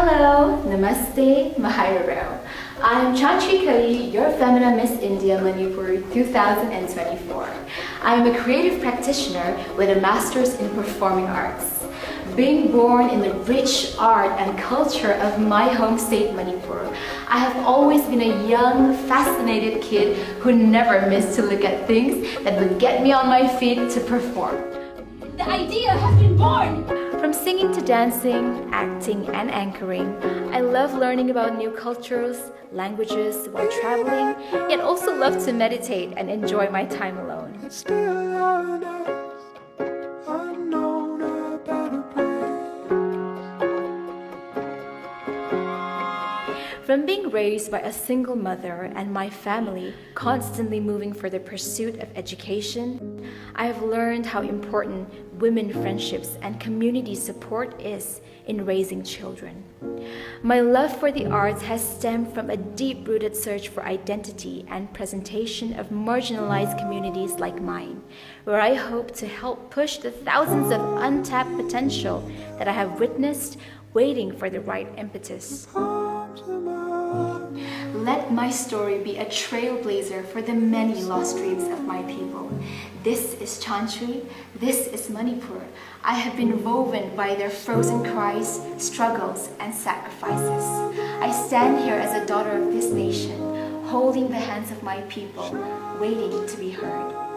Hello, Namaste, Mahayaro. I am Chanchui Khayi, your Femina Miss India Manipur 2024. I am a creative practitioner with a master's in performing arts. Being born in the rich art and culture of my home state Manipur, I have always been a young, fascinated kid who never missed to look at things that would get me on my feet to perform. The idea has been born! From singing to dancing, acting, and anchoring, I love learning about new cultures, languages while traveling, yet also love to meditate and enjoy my time alone. From being raised by a single mother and my family constantly moving for the pursuit of education, I have learned how important women friendships and community support is in raising children. My love for the arts has stemmed from a deep-rooted search for identity and presentation of marginalized communities like mine, where I hope to help push the thousands of untapped potential that I have witnessed waiting for the right impetus. Let my story be a trailblazer for the many lost dreams of my people. This is chanchui, this is Manipur. I have been woven by their frozen cries, struggles, and sacrifices. I stand here as a daughter of this nation, holding the hands of my people, waiting to be heard.